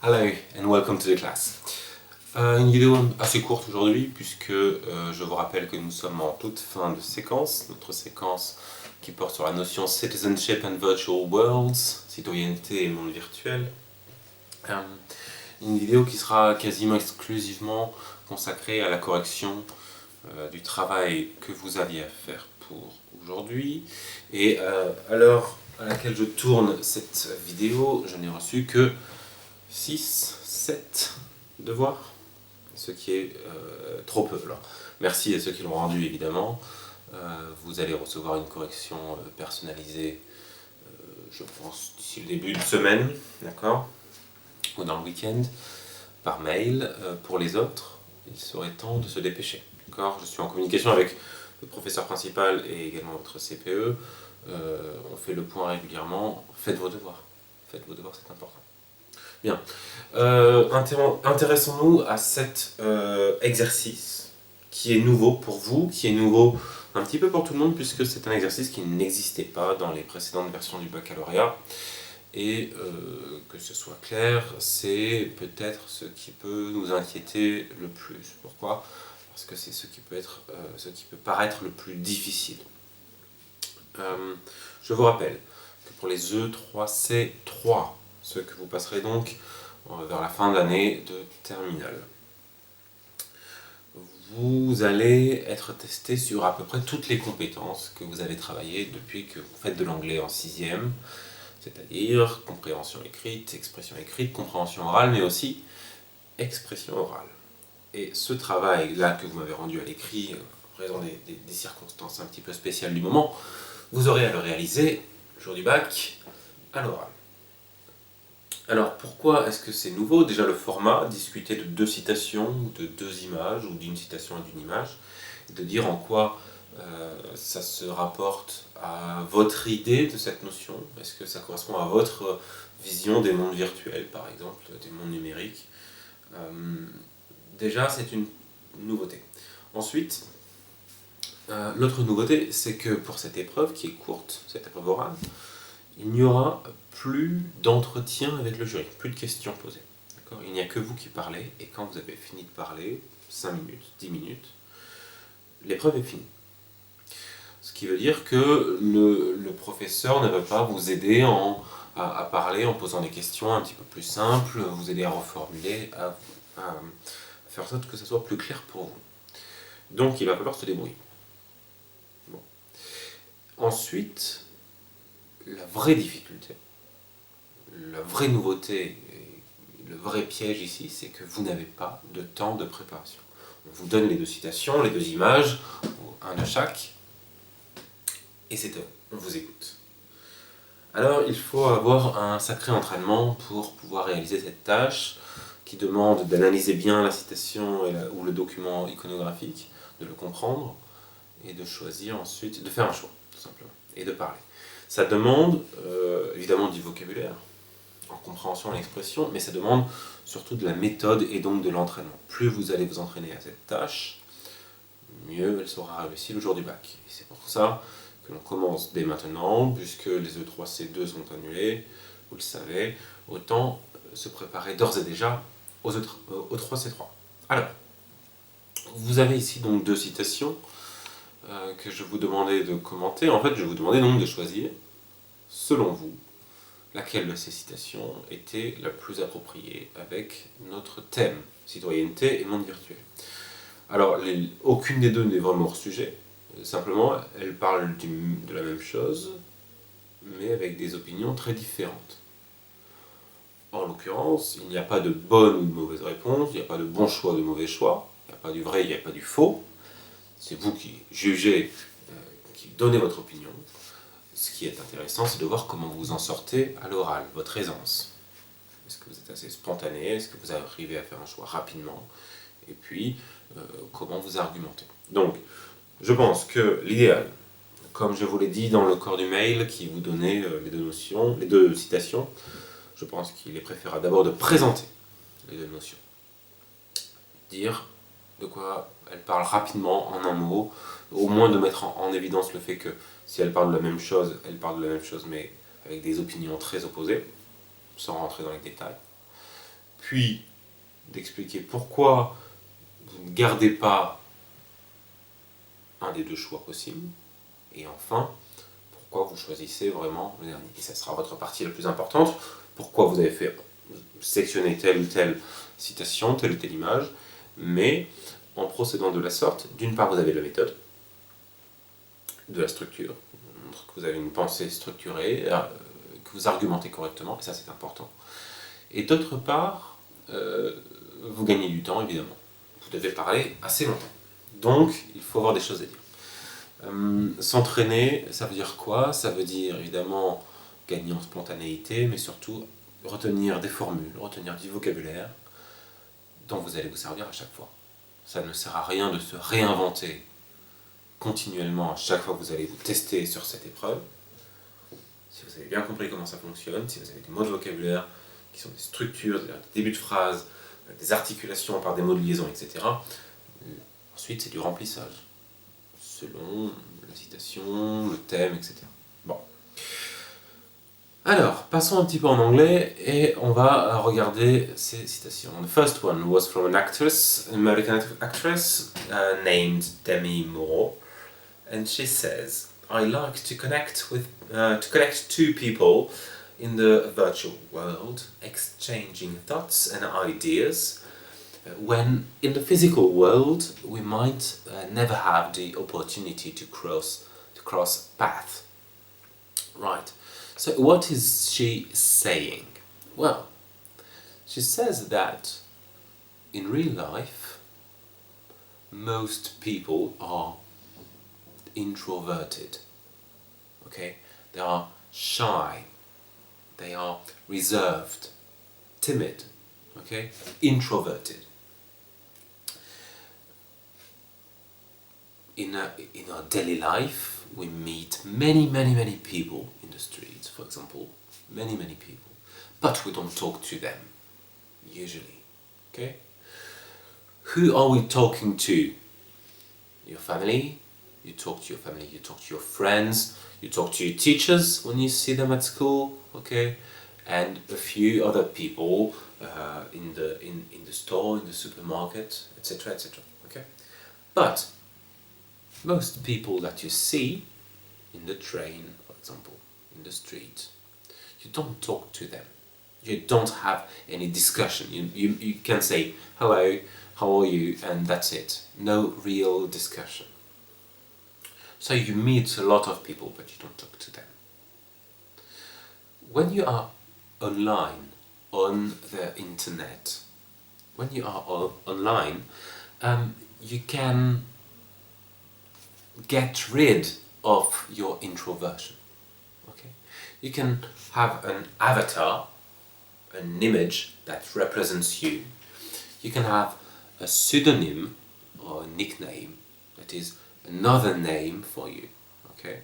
Hello and welcome to the class. Une vidéo assez courte aujourd'hui puisque je vous rappelle que nous sommes en toute fin de séquence, notre séquence qui porte sur la notion Citizenship and Virtual Worlds, citoyenneté et monde virtuel. Une vidéo qui sera quasiment exclusivement consacrée à la correction du travail que vous aviez à faire pour aujourd'hui. Et à l'heure à laquelle je tourne cette vidéo, je n'ai reçu que 6, 7 devoirs, ce qui est trop peu. Alors, merci à ceux qui l'ont rendu évidemment. Vous allez recevoir une correction personnalisée, je pense, d'ici le début de semaine, d'accord, ou dans le week-end, par mail. Pour les autres, il serait temps de se dépêcher. D'accord, je suis en communication avec le professeur principal et également votre CPE. On fait le point régulièrement. Faites vos devoirs. Faites vos devoirs, c'est important. Bien. Intéressons-nous à cet exercice qui est nouveau pour vous, qui est nouveau un petit peu pour tout le monde, puisque c'est un exercice qui n'existait pas dans les précédentes versions du baccalauréat. Et que ce soit clair, c'est peut-être ce qui peut nous inquiéter le plus. Pourquoi ? Parce que c'est ce qui peut paraître le plus difficile. Je vous rappelle que pour les E3C3, ceux que vous passerez donc vers la fin d'année de terminale, vous allez être testé sur à peu près toutes les compétences que vous avez travaillées depuis que vous faites de l'anglais en 6e, c'est-à-dire compréhension écrite, expression écrite, compréhension orale, mais aussi expression orale. Et ce travail-là que vous m'avez rendu à l'écrit, en raison des circonstances un petit peu spéciales du moment, vous aurez à le réaliser, le jour du bac, à l'oral. Alors pourquoi est-ce que c'est nouveau ? Déjà le format, discuter de 2 citations, ou de 2 images, ou d'une citation et d'une image, de dire en quoi ça se rapporte à votre idée de cette notion. Est-ce que ça correspond à votre vision des mondes virtuels, par exemple, des mondes numériques ? Déjà, c'est une nouveauté. Ensuite, l'autre nouveauté, c'est que pour cette épreuve, qui est courte, cette épreuve orale, il n'y aura plus d'entretien avec le jury, plus de questions posées. D'accord ? Il n'y a que vous qui parlez, et quand vous avez fini de parler, 5 minutes, 10 minutes, l'épreuve est finie. Ce qui veut dire que le professeur ne va pas vous aider à parler en posant des questions un petit peu plus simples, vous aider à reformuler, à faire en sorte que ça soit plus clair pour vous. Donc il va falloir se débrouiller. Bon. Ensuite, la vraie difficulté, la vraie nouveauté, le vrai piège ici, c'est que vous n'avez pas de temps de préparation. On vous donne les 2 citations, les 2 images, un à chaque, et c'est tout, on vous écoute. Alors il faut avoir un sacré entraînement pour pouvoir réaliser cette tâche qui demande d'analyser bien la citation ou le document iconographique, de le comprendre et de choisir ensuite, de faire un choix tout simplement, et de parler. Ça demande évidemment du vocabulaire, en compréhension et expression, mais ça demande surtout de la méthode et donc de l'entraînement. Plus vous allez vous entraîner à cette tâche, mieux elle sera réussie le jour du bac. Et c'est pour ça que l'on commence dès maintenant, puisque les E3C2 sont annulés, vous le savez, autant se préparer d'ores et déjà aux E3C3. Alors, vous avez ici donc 2 citations que je vous demandais de commenter. En fait, je vous demandais donc de choisir, selon vous, laquelle de ces citations était la plus appropriée avec notre thème, citoyenneté et monde virtuel. Alors, aucune des deux n'est vraiment hors sujet, simplement, elles parlent de la même chose, mais avec des opinions très différentes. En l'occurrence, il n'y a pas de bonne ou de mauvaise réponse, il n'y a pas de bon choix ou de mauvais choix, il n'y a pas du vrai, il n'y a pas du faux. C'est vous qui jugez, qui donnez votre opinion. Ce qui est intéressant, c'est de voir comment vous en sortez à l'oral, votre aisance. Est-ce que vous êtes assez spontané ? Est-ce que vous arrivez à faire un choix rapidement ? Et puis, comment vous argumentez. Donc, je pense que l'idéal, comme je vous l'ai dit dans le corps du mail qui vous donnait les 2 notions, les 2 citations, je pense qu'il est préférable d'abord de présenter les 2 notions. Dire de quoi elles parlent rapidement, en un mot, au moins de mettre en évidence le fait que si elles parlent de la même chose, mais avec des opinions très opposées, sans rentrer dans les détails. puis d'expliquer pourquoi vous ne gardez pas un des deux choix possibles, et enfin, pourquoi vous choisissez vraiment le dernier. Et ça sera votre partie la plus importante, pourquoi vous avez fait sélectionner telle ou telle citation, telle ou telle image, mais en procédant de la sorte, d'une part vous avez la méthode, de la structure, que vous avez une pensée structurée, que vous argumentez correctement, et ça c'est important. Et d'autre part, vous gagnez du temps évidemment. Vous devez parler assez longtemps. Donc il faut avoir des choses à dire. S'entraîner, ça veut dire quoi? Ça veut dire évidemment gagner en spontanéité, mais surtout retenir des formules, retenir du vocabulaire dont vous allez vous servir à chaque fois. Ça ne sert à rien de se réinventer continuellement à chaque fois que vous allez vous tester sur cette épreuve. Si vous avez bien compris comment ça fonctionne, si vous avez des mots de vocabulaire qui sont des structures, des débuts de phrases, des articulations par des mots de liaison, etc. Ensuite, c'est du remplissage, selon la citation, le thème, etc. Bon. Alors, passons un petit peu en anglais et on va regarder ces citations. The first one was from an actress, an American actress named Demi Moore, and she says, "I like to connect two people in the virtual world, exchanging thoughts and ideas, when in the physical world we might never have the opportunity to cross paths." Right. So what is she saying? Well, she says that in real life, most people are introverted. Okay? They are shy. They are reserved, timid. Okay? Introverted. In our daily life, we meet many people in the streets, for example, many people, but we don't talk to them, usually, okay? Who are we talking to? Your family, you talk to your family, you talk to your friends, you talk to your teachers when you see them at school, okay? And a few other people in the store, in the supermarket, etc., okay? But most people that you see in the train, for example, in the street, you don't talk to them. You don't have any discussion. You can say, hello, how are you, and that's it. No real discussion. So you meet a lot of people, but you don't talk to them. When you are online, on the internet, when you are online, you can get rid of your introversion. Okay? You can have an avatar, an image that represents you. You can have a pseudonym or a nickname that is another name for you. Okay?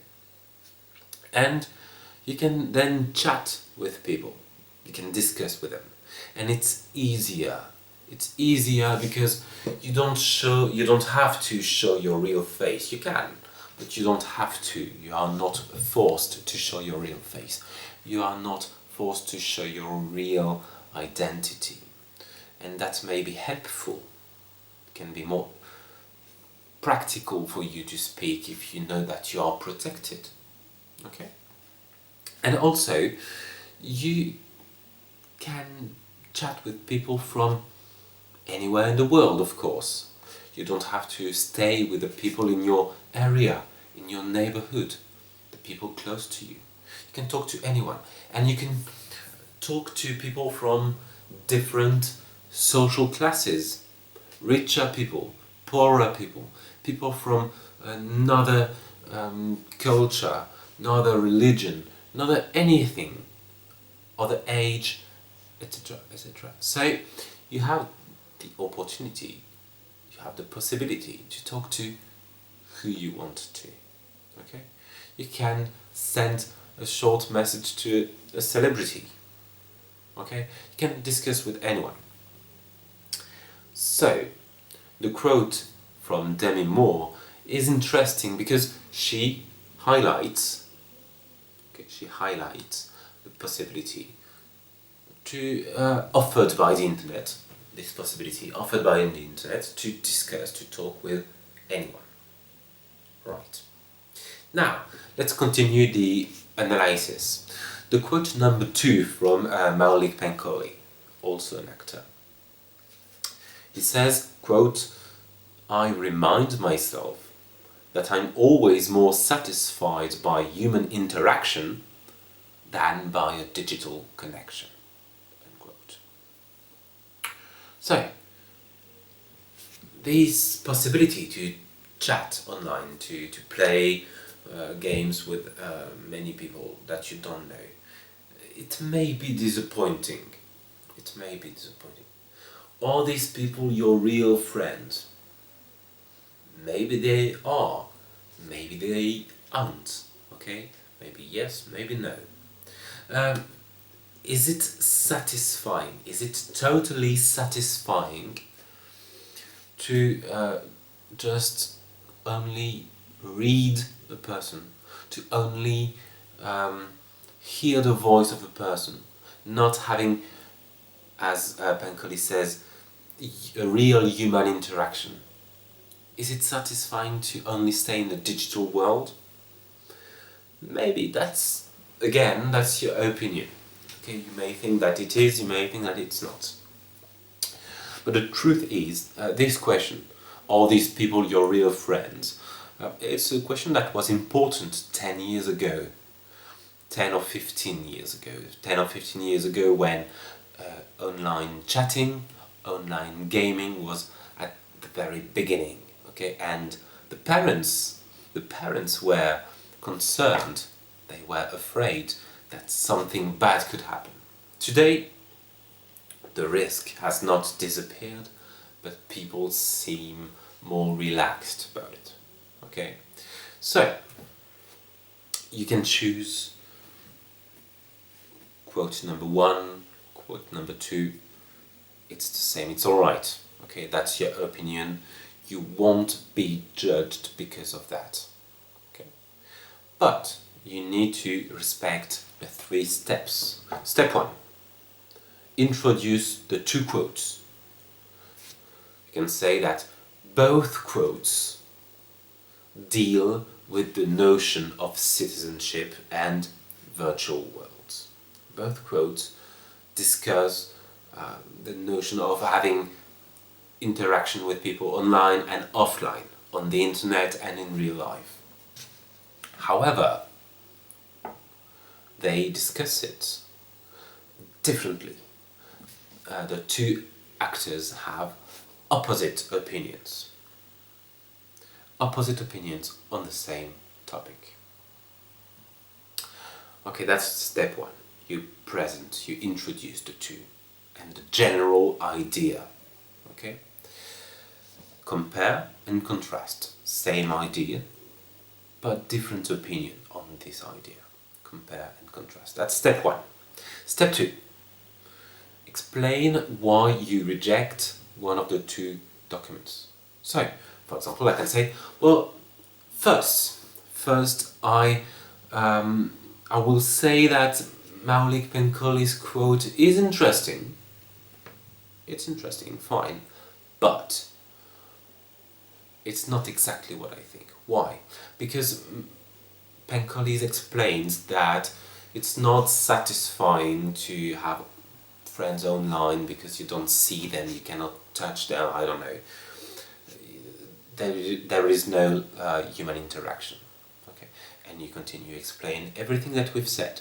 And you can then chat with people. You can discuss with them. And it's easier. It's easier because you don't have to show your real face. You can, but you don't have to. You are not forced to show your real face. You are not forced to show your real identity. And that may be helpful. It can be more practical for you to speak if you know that you are protected. Okay? And also, you can chat with people from anywhere in the world, of course. You don't have to stay with the people in your area, in your neighborhood, the people close to you. You can talk to anyone, and you can talk to people from different social classes, richer people, poorer people, people from another culture, another religion, another anything, other age, etc., etc. So you have the opportunity, you have the possibility to talk to who you want to. Okay? You can send a short message to a celebrity. Okay? You can discuss with anyone. So, the quote from Demi Moore is interesting because she highlights the possibility offered by the internet, this possibility offered by the internet to discuss, to talk with anyone. Right. Now, let's continue the analysis. The quote number 2 from Maulik Pankoly, also an actor. He says, quote, "I remind myself that I'm always more satisfied by human interaction than by a digital connection." Unquote. So, this possibility to chat online, to play games with many people that you don't know, it may be disappointing. It may be disappointing. Are these people your real friends? Maybe they are. Maybe they aren't. Okay? Maybe yes, maybe no. Is it satisfying? Is it totally satisfying to just only read a person, to only hear the voice of a person, not having, as Pankoly says, a real human interaction? Is it satisfying to only stay in the digital world? Maybe that's your opinion. Okay, you may think that it is, you may think that it's not. But the truth is, this question, are these people your real friends? It's a question that was important 10 years ago, 10 or 15 years ago. 10 or 15 years ago when online chatting, online gaming was at the very beginning, okay? And the parents were concerned, they were afraid that something bad could happen. Today, the risk has not disappeared, but people seem more relaxed about it, okay? So, you can choose quote number 1, quote number 2, it's the same, it's alright, okay, that's your opinion, you won't be judged because of that, okay? But you need to respect the 3 steps. Step 1, introduce the 2 quotes. You can say that both quotes deal with the notion of citizenship and virtual worlds. Both quotes discuss the notion of having interaction with people online and offline, on the internet and in real life. However, they discuss it differently. The 2 actors have opposite opinions. Opposite opinions on the same topic. Okay, that's step 1. You present, you introduce the 2 and the general idea. Okay? Compare and contrast. Same idea, but different opinion on this idea. Compare and contrast. That's step 1. Step 2. Explain why you reject one of the 2 documents. So, for example, I can say, well, first I will say that Maulik Pankoly's quote is interesting. It's interesting, fine, but it's not exactly what I think. Why? Because Pankoly explains that it's not satisfying to have friends online because you don't see them, you cannot touch them, I don't know. There is no human interaction. Okay, and you continue to explain everything that we've said.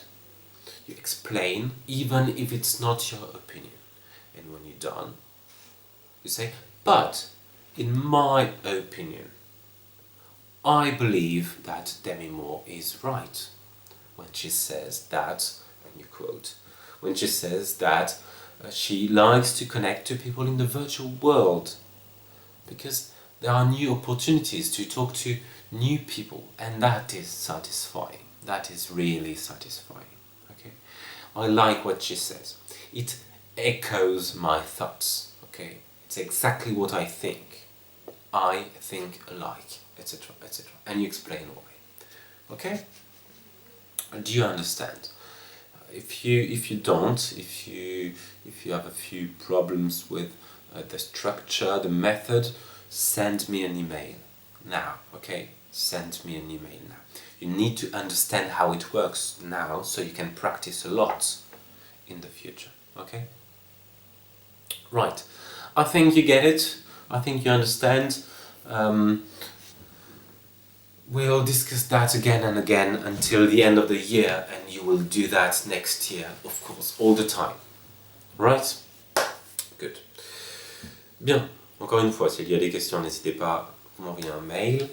You explain even if it's not your opinion. And when you're done, you say, but in my opinion, I believe that Demi Moore is right when she says that, and you quote, when she says that she likes to connect to people in the virtual world because there are new opportunities to talk to new people, and that is satisfying. That is really satisfying. Okay, I like what she says. It echoes my thoughts. Okay, it's exactly what I think. I think alike, etc., etc. And you explain why. Okay? Do you understand? if you don't, if you have a few problems with the structure, the method, send me an email now, okay? Send me an email now. You need to understand how it works now so you can practice a lot in the future, okay? Right, I think you get it. I think you understand. We'll discuss that again and again until the end of the year, and you will do that next year, of course, all the time. Right? Good. Bien. Encore une fois, s'il y a des questions, n'hésitez pas à m'envoyer un mail.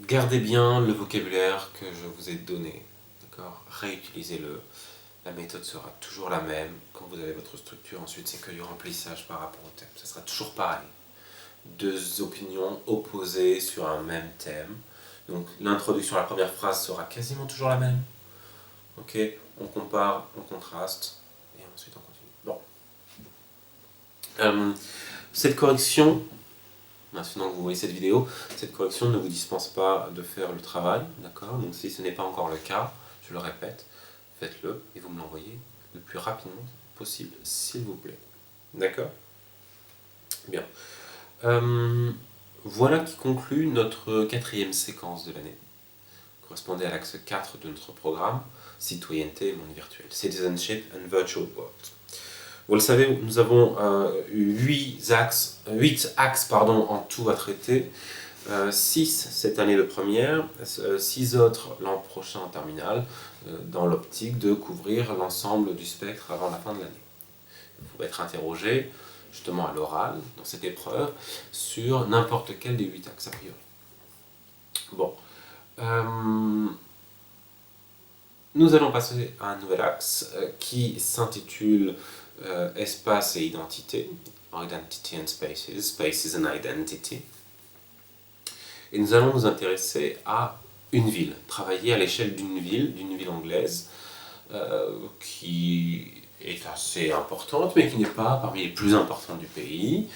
Gardez bien le vocabulaire que je vous ai donné. D'accord ? Réutilisez-le. La méthode sera toujours la même. Quand vous avez votre structure, ensuite, c'est que du remplissage par rapport au thème. Ce sera toujours pareil. Deux opinions opposées sur un même thème. Donc l'introduction, la première phrase sera quasiment toujours la même. Ok, on compare, on contraste, et ensuite on continue. Bon. Cette correction, maintenant que vous voyez cette vidéo, cette correction ne vous dispense pas de faire le travail, d'accord ? Donc si ce n'est pas encore le cas, je le répète, faites-le et vous me l'envoyez le plus rapidement possible, s'il vous plaît. D'accord ? Bien. Voilà qui conclut notre 4e séquence de l'année. Correspondait à l'axe 4 de notre programme, Citoyenneté et monde virtuel, Citizenship and Virtual World. Vous le savez, nous avons eu 8 axes en tout à traiter, 6 cette année de première, 6 autres l'an prochain en terminale, dans l'optique de couvrir l'ensemble du spectre avant la fin de l'année. Vous pouvez être interrogé justement à l'oral, dans cette épreuve, sur n'importe quel des 8 axes a priori. Bon. Nous allons passer à un nouvel axe qui s'intitule Espace et identité, Identity and Spaces, Spaces and Identity. Et nous allons nous intéresser à une ville, travailler à l'échelle d'une ville anglaise, qui est assez importante, mais qui n'est pas parmi les plus importantes du pays,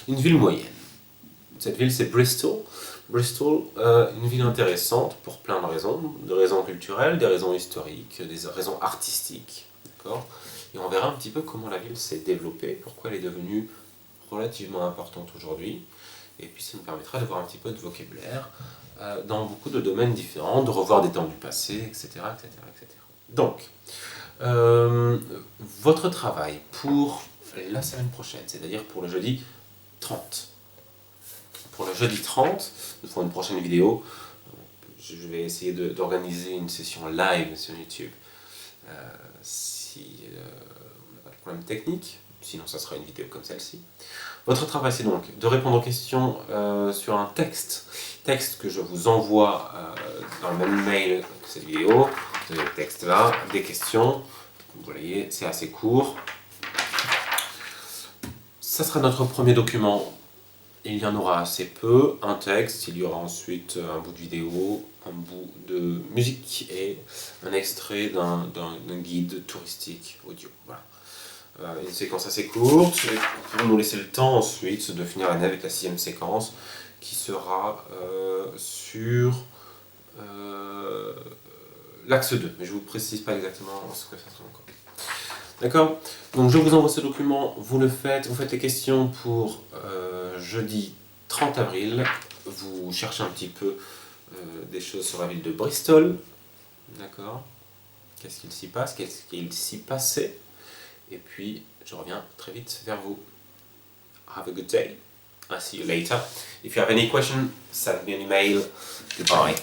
une ville moyenne. Cette ville, c'est Bristol. Bristol, une ville intéressante pour plein de raisons culturelles, des raisons historiques, des raisons artistiques, d'accord ? Et on verra un petit peu comment la ville s'est développée, pourquoi elle est devenue relativement importante aujourd'hui, et puis ça nous permettra de voir un petit peu de vocabulaire dans beaucoup de domaines différents, de revoir des temps du passé, etc. etc., etc. Donc, votre travail pour la semaine prochaine, c'est-à-dire pour le jeudi 30. Pour le jeudi 30, nous ferons une prochaine vidéo. Je vais essayer d'organiser une session live sur YouTube. Si on n'a pas de problème technique, sinon ça sera une vidéo comme celle-ci. Votre travail, c'est donc de répondre aux questions sur un texte que je vous envoie dans le même mail que cette vidéo. Vous avez le texte là, des questions. Vous voyez, c'est assez court. Ça sera notre premier document. Il y en aura assez peu, un texte, il y aura ensuite un bout de vidéo, un bout de musique et un extrait d'un guide touristique audio. Voilà. Une séquence assez courte, pour nous laisser le temps ensuite de finir l'année avec la 6e séquence qui sera sur l'axe 2, mais je ne vous précise pas exactement ce que ça sera encore. D'accord ? Donc je vous envoie ce document, vous le faites, vous faites les questions pour jeudi 30 avril. Vous cherchez un petit peu des choses sur la ville de Bristol. D'accord ? Qu'est-ce qu'il s'y passe ? Qu'est-ce qu'il s'y passait ? Et puis je reviens très vite vers vous. Have a good day. I'll see you later. If you have any questions, send me an email. Goodbye.